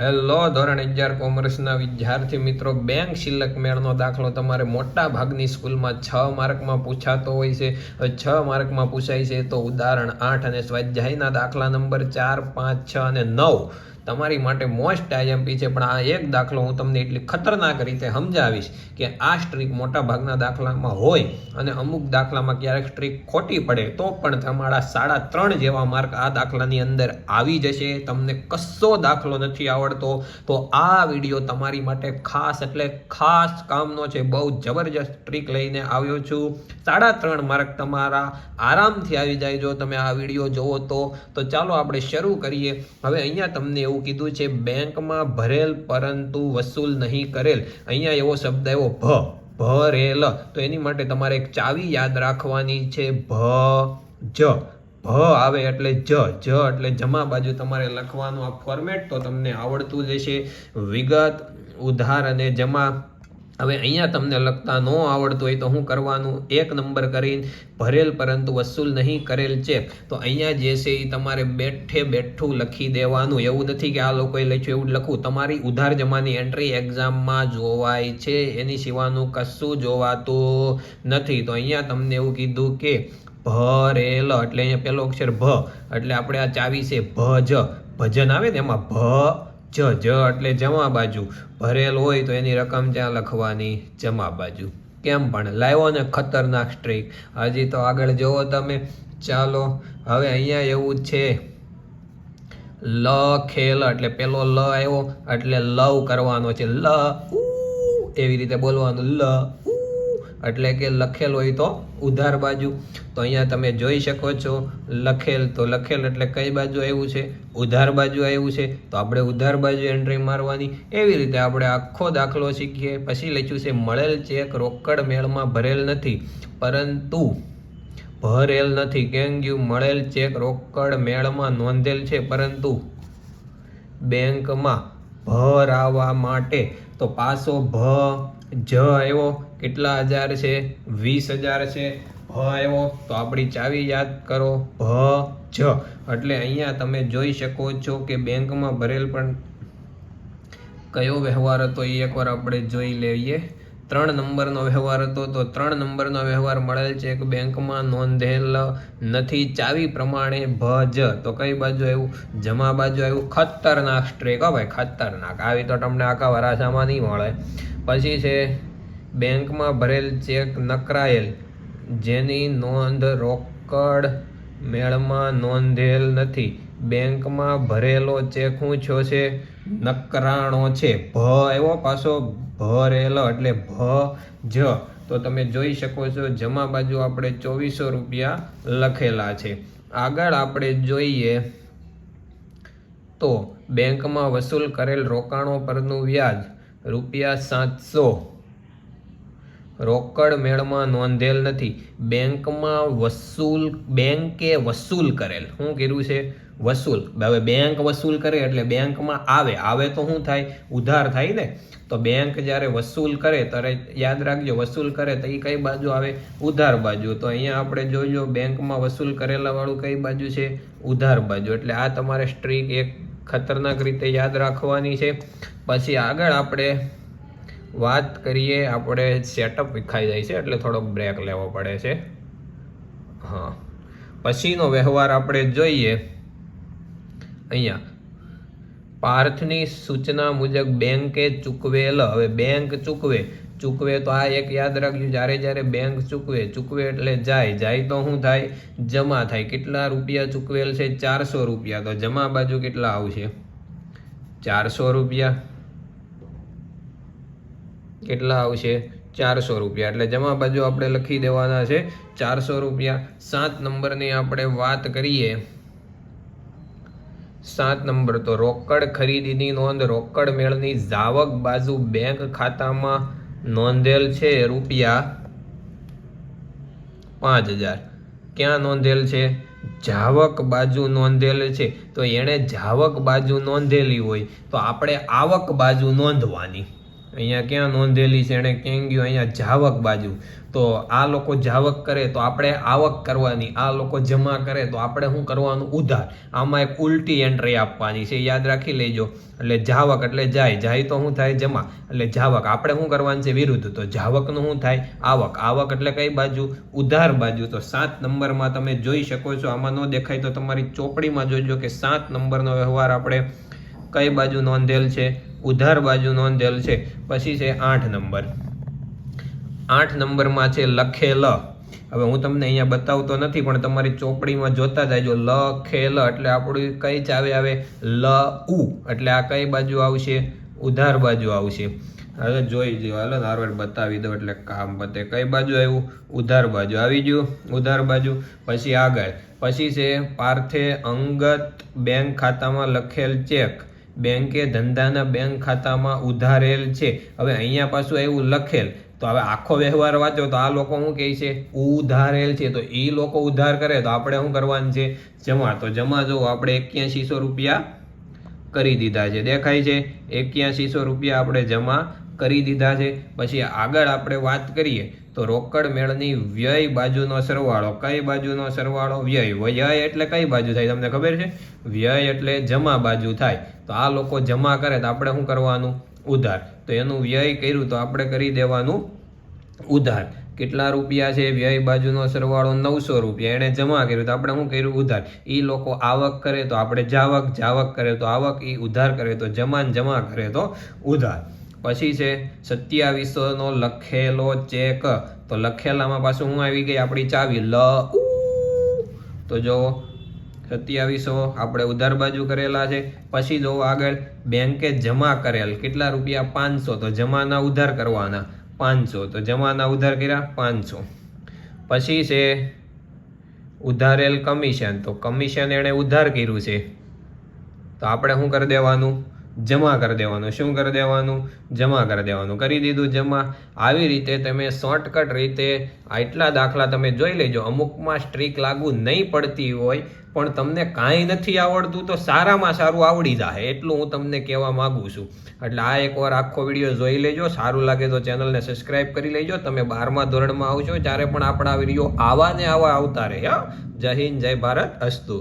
Hello ધોરણ 11 કોમર્સના વિદ્યાર્થી મિત્રો, બેંક શિલ્લક મેળનો દાખલો તમારે મોટા ભાગની સ્કૂલમાં 6 માર્કમાં પૂછાતો હોય છે. 6 માર્કમાં પૂછાય છે તો ઉદાહરણ 8 અને સ્વાધ્યાયના દાખલા નંબર 4, 5, 6 અને 9 તમારી માટે મોસ્ટ આઈએમપી છે. પણ આ એક દાખલો હું તમને એટલી ખતરનાક રીતે સમજાવીશ કે આ સ્ટ્રીક મોટા ભાગના દાખલામાં હોય અને અમુક દાખલામાં ક્યારેક સ્ટ્રીક ખોટી પડે તો પણ તમારા 3.5 જેવા માર્ક આ દાખલાની અંદર આવી જશે. તમને કશો દાખલો નથી આવડતો તો આ વિડીયો તમારી માટે ખાસ એટલે ખાસ કામનો છે. બહુ જબરજસ્ત ટ્રીક લઈને આવ્યો છું. 3.5 માર્ક તમારા આરામથી આવી જાય જો તમે આ વિડીયો જોવો તો ચાલો આપણે શરૂ કરીએ. હવે અહીંયા તમને એવું કીધું છે બેંકમાં ભરેલ પરંતુ વસૂલ નહીં કરેલ. અહીંયા એવો શબ્દ આવ્યો ભરેલ, તો એની માટે તમારે એક ચાવી યાદ રાખવાની છે. ભ આવે એટલે જ એટલે જમા બાજુ તમારે લખવાનું આ ફોર્મેટ તો તમને આવડતું જ હશે. વિગત, ઉધાર અને જમા. હવે અહીંયા તમને લખતા ન આવડતું હોય તો શું કરવાનું? 1 નંબર કરીને ભરેલ પરંતુ વસૂલ નહીં કરેલ ચેક, તો અહીંયા જે છે એ તમારે બેઠું લખી દેવાનું. એવું નથી કે આ લોકોએ લખ્યું એવું લખવું. તમારી ઉધાર જમાની એન્ટ્રી એક્ઝામમાં જોવાય છે, એની સિવાયનું કશું જોવાતું નથી. તો અહીંયા તમને એવું કીધું કે ભરેલ એટલે અહીંયા પહેલો અક્ષર ભ એટલે આપણે આ ચાવી છે ભજન આવે ને એમાં જ એટલે જમા બાજુ. ભરેલ હોય તો એની રકમ ત્યાં લખવાની જમા બાજુ. કેમ પણ લાવ્યો ને ખતરનાક સ્ટ્રીક. હજી તો આગળ જોવો તમે. ચાલો હવે અહીંયા એવું છે લખેલ એટલે પેલો લ આવ્યો એટલે લવ કરવાનો છે. એવી રીતે બોલવાનું એટલે કે લખેલ હોય તો ઉધાર બાજુ. તો અહીંયા તમે જોઈ શકો છો લખેલ, તો લખેલ એટલે કઈ બાજુ આવ્યું છે? ઉધાર બાજુ આવ્યું છે, તો આપણે ઉધાર બાજુ એન્ટ્રી મારવાની. એવી રીતે આપણે આખો દાખલો શીખીએ. પછી લખ્યું છે મળેલ ચેક રોકડ મેળમાં ભરેલ નથી પરંતુ ભરેલ નથી. કેમ ગયું? મળેલ ચેક રોકડ મેળમાં નોંધેલ છે પરંતુ બેંકમાં ભરાવા માટે તો પાછો જ આવ્યો. કેટલા હજાર છે? 20,000 છે. આવ્યો તો આપણી ચાવી યાદ કરો જ. એટલે અહીંયા તમે જોઈ શકો છો કે બેંકમાં ભરેલ પણ કયો વ્યવહાર હતો એ એકવાર આપણે જોઈ લઈએ. 3 નંબરનો વ્યવહાર હતો. તો 3 નંબરનો વ્યવહાર મળેલ છે કે બેંકમાં નોંધેલ નથી. ચાવી પ્રમાણે જ, તો કઈ બાજુ આવ્યું? જમા બાજુ આવ્યું. ખતરનાક સ્ટ્રીક હો ભાઈ, ખતરનાક. આવી તો તમને આખા વરાછામાં નહીં મળે. પછી છે બેંકમાં ભરેલ ચેક નકરાયેલ જેની નોંધ રોકડ મેળમાં નોંધેલ નથી. બેંકમાં ભરેલો ચેક શું છો છે? નકરાણો છે. એવો પાછો ભરેલો એટલે જ. તો તમે જોઈ શકો છો જમા બાજુ આપણે 2400 રૂપિયા લખેલા છે. આગળ આપણે જોઈએ તો બેંકમાં વસૂલ કરેલ રોકાણો પરનું વ્યાજ ₹700 રોકડ મેળમાં નોંધેલ નથી. બેંકે વસૂલ કરેલ. શું કર્યું છે? વસૂલ. હવે બેંક વસૂલ કરે એટલે બેંકમાં આવે તો શું થાય? ઉધાર થાય ને. તો બેંક જ્યારે વસૂલ કરે ત્યારે યાદ રાખજો વસૂલ કરે તો એ કઈ બાજુ આવે? ઉધાર બાજુ. તો અહીંયા આપણે જોઈજો બેંકમાં વસૂલ કરેલા વાળું કઈ બાજુ છે? ઉધાર બાજુ. એટલે આ તમારે સ્ટ્રીક એક ખતરનાક રીતે યાદ રાખવાની છે. પછી આગળ આપણે વાત કરીએ. આપણે સેટઅપ વિખાઈ જાય છે એટલે થોડોક બ્રેક લેવો પડે છે. હા, પછીનો વ્યવહાર આપણે જોઈએ. અહીંયા પાર્થની સૂચના મુજબ બેંકે ચૂકવેલ. હવે બેંક ચૂકવે તો આ એક યાદ રાખજો. જ્યારે બેંક ચૂકવે એટલે જાય તો શું થાય? જમા થાય. કેટલા રૂપિયા ચૂકવેલ છે? 400 રૂપિયા. તો જમા બાજુ કેટલા આવશે? 400 રૂપિયા. કેટલા આવશે? 400 રૂપિયા. એટલે જમા બાજુ આપણે લખી દેવાના છે 400 રૂપિયા. 7 નંબરની આપણે વાત કરીએ. 7 નંબર તો રોકડ ખરીદીની નોંધ રોકડ મેળની જાવક બાજુ બેંક ખાતામાં નોંધેલ છે ₹5000. ક્યાં નોંધેલ છે? જાવક બાજુ નોંધેલ છે. તો એણે જાવક બાજુ નોંધેલી હોય તો આપણે આવક બાજુ નોંધવાની. અહીંયા ક્યાં નોંધેલી છે, એણે ક્યાં ગયું, અહીંયા જાવક બાજુ. તો આ લોકો જાવક કરે તો આપણે આવક કરવાની, આ લોકો જમા કરે તો આપણે શું કરવાનું, ઉધાર. આમાં એક ઉલટી એન્ટ્રી આપવાની છે, યાદ રાખી લેજો. એટલે જાવક એટલે જાય તો શું થાય, જમા, એટલે જાવક. આપણે શું કરવાનું છે, વિરુદ્ધ. તો જાવકનું શું થાય, આવક. આવક એટલે કઈ બાજુ, ઉધાર બાજુ. તો 7 નંબરમાં તમે જોઈ શકો છો, આમાં ન દેખાય તો તમારી ચોપડીમાં જોજો કે 7 નંબરનો વ્યવહાર આપણે કઈ બાજુ નોંધેલ છે, ઉધાર બાજુ નોંધેલ છે. પછી છે 8 નંબર. 8 નંબરમાં છે લખેલ. હવે હું તમને અહીંયા બતાવતો નથી પણ તમારી ચોપડીમાં જોતા જાયજો. લખેલ એટલે આપણી કઈ ચાવી આવે, લ ઉ, એટલે આ કઈ બાજુ આવશે, ઉધાર બાજુ આવશે. હવે જોઈ જો, હાલો નારવેડ બતાવી દો એટલે કામ પતે. કઈ બાજુ આવ્યું, ઉધાર બાજુ આવી ગયું, ઉધાર બાજુ. પછી આગળ પછી છે પાર્થે અંગત બેંક ખાતામાં લખેલ ચેક બેંકે ધંધાના બેંક ખાતામાં ઉધારેલ છે. હવે અહીંયા પાછું એવું લખેલ. તો હવે આખો વ્યવહાર વાંચો તો આ લોકો શું કહે છે, ઉધારેલ છે. તો એ લોકો ઉધાર કરે તો આપણે શું કરવાનું છે, જમા. તો જમા જો આપણે 8100 રૂપિયા કરી દીધા છે, દેખાય છે, 8100 રૂપિયા આપણે જમા કરી દીધા છે. પછી આગળ આપણે વાત કરીએ તો રોકડ મેળની વ્યય બાજુનો સરવાળો. કઈ બાજુનો સરવાળો, વ્યય. વ્યય એટલે કઈ બાજુ થાય તમને ખબર છે, વ્યય એટલે જમા બાજુ થાય. તો આ લોકો જમા કરે તો આપણે શું કરવાનું, ઉધાર. તો એનું વ્યય કર્યું તો આપણે કરી દેવાનું ઉધાર. કેટલા રૂપિયા છે, વ્યય બાજુનો સરવાળો 900 રૂપિયા. એને જમા કર્યું તો આપણે શું કર્યું, ઉધાર. એ લોકો આવક કરે તો આપણે જાવક, જાવક કરે તો આવક, એ ઉધાર કરે તો જમા, જમા કરે તો ઉધાર. પછી છે 2700 નો લખેલો ચેક. તો લખેલામાં પાછું શું આવી ગઈ, આપણી ચાવી લ ઉ. તો જો 2700 આપણે ઉધાર બાજુ કરેલા છે. પછી જો આગળ બેંકે જમા કરેલ કેટલા રૂપિયા, 500. તો જમાના ઉધાર કરવાના 500. તો જમાના ઉધાર કર્યા 500. પછી છે ઉધારેલ કમિશન. તો કમિશન એણે ઉધાર કર્યું છે તો આપણે શું કરી દેવાનું, જમા કરી દેવાનું. શું કરી દેવાનું, જમા કરી દેવાનું. કરી દીધું જમા. આવી રીતે તમે શોર્ટકટ રીતે આટલા દાખલા તમે જોઈ લેજો. અમુકમાં સ્ટ્રીક લાગુ નહીં પડતી હોય પણ તમને કાંઈ નથી આવડતું તો સારામાં સારું આવડી જાય, એટલું હું તમને કહેવા માગું છું. એટલે આ એકવાર આખો વિડીયો જોઈ લેજો. સારું લાગે તો ચેનલને સબસ્ક્રાઈબ કરી લેજો. તમે 12મા ધોરણમાં આવશો ત્યારે પણ આપણા વિડીયો આવા ને આવા આવતા રહે. જય હિન્દ, જય ભારત, અસ્તુ.